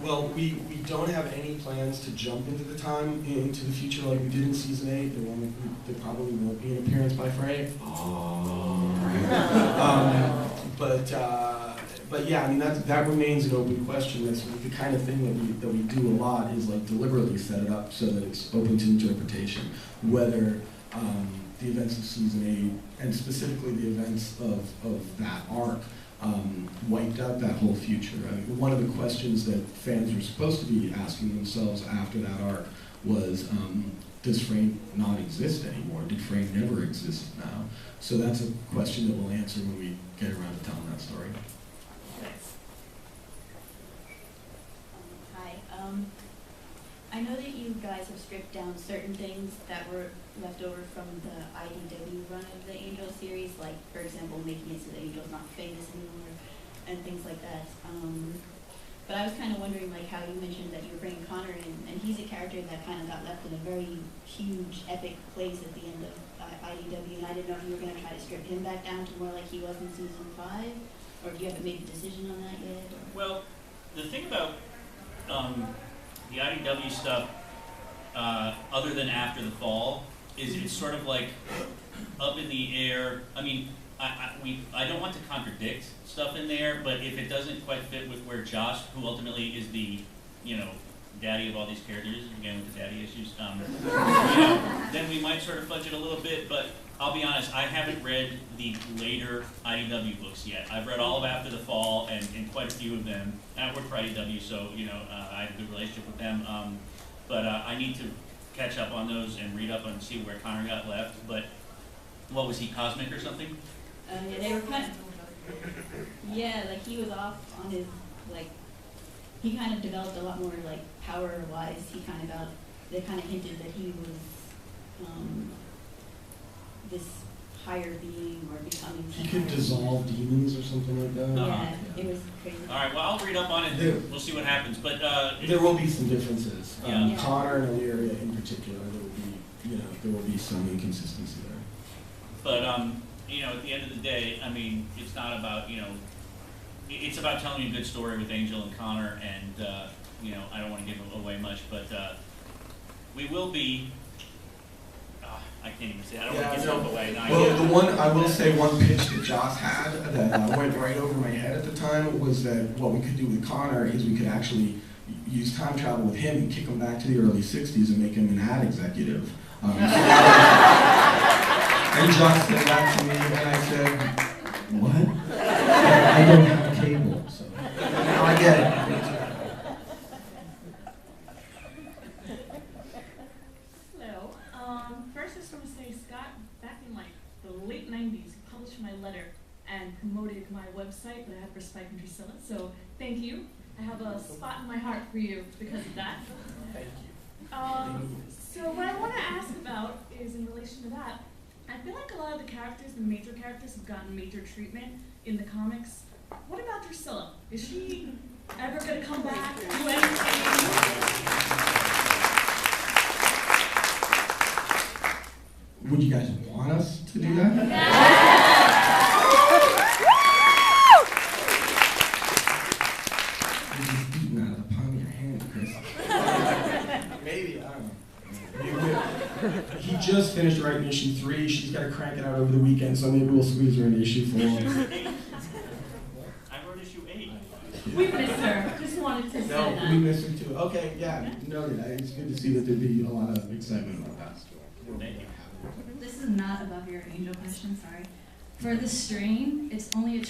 Well, we don't have any plans to jump into the future like we did in season 8. There probably won't be an appearance by Frey. But yeah, I mean that remains an open question. That's the kind of thing that we do a lot, is like deliberately set it up so that it's open to interpretation. Whether the events of season 8 and specifically the events of that arc wiped out that whole future. I mean, one of the questions that fans were supposed to be asking themselves after that arc was, does Frey not exist anymore? Did Frey never exist now? So that's a question that we'll answer when we get around to telling that story. Hi. I know that you guys have stripped down certain things that were left over from the IDW run of the Angel series, like, for example, making it so the Angel's not famous anymore, and things like that. But I was kind of wondering, like, how you mentioned that you were bringing Connor in, and he's a character that kind of got left in a very huge, epic place at the end of IDW, and I didn't know if you were going to try to strip him back down to more like he was in season 5, or if you haven't made a decision on that yet? Or? Well, the thing about the IDW stuff, other than after the fall, is it's sort of like up in the air. I mean, I don't want to contradict stuff in there, but if it doesn't quite fit with where Josh, who ultimately is the, daddy of all these characters, again with the daddy issues, then we might sort of fudge it a little bit. But I'll be honest, I haven't read the later IDW books yet. I've read all of After the Fall and quite a few of them. And I work for IDW, so I have a good relationship with them. But I need to catch up on those and read up and see where Connor got left. But what was he, cosmic or something? Yeah, they were kind of, yeah, like he was off on his, like, he kind of developed a lot more, like, power-wise. They kind of hinted that he was this higher being or becoming. He could dissolve demons or something like that. Yeah, it was crazy. All right, well, I'll read up on it and we'll see what happens. But there will be some differences. Yeah. Connor and Illyria in particular, there will be some inconsistency there. But at the end of the day, I mean, it's not about, it's about telling you a good story with Angel and Connor, and I don't want to give away much, but we will be. I can't even say. I don't want to give stuff away. No, I will say one pitch that Joss had that went right over my head at the time was that what we could do with Connor is we could actually use time travel with him and kick him back to the early '60s and make him an ad executive. And Joss said that to me, and I said, "What? I don't have cable, so now I get it." First I just want to say, Scott, back in like the late 90s, published my letter and promoted my website that I had for Spike and Drusilla, so thank you. I have a spot in my heart for you because of that. Thank you. So what I want to ask about is in relation to that, I feel like a lot of the characters, the major characters, have gotten major treatment in the comics. What about Drusilla? Is she ever going to come back, do anything? Would you guys want us to do that? You're just eating out of the palm of your hand, Chris. Maybe, I don't know. He just finished writing issue 3. She's got to crank it out over the weekend, so maybe we'll squeeze her into issue 4. I wrote issue 8. We missed her. Just wanted to say that. No, we missed her too. Okay, yeah, noted. It's good to see that there'd be a lot of excitement about that. Thank you. This is not a Buffy or Angel question, sorry. For the strain, it's only a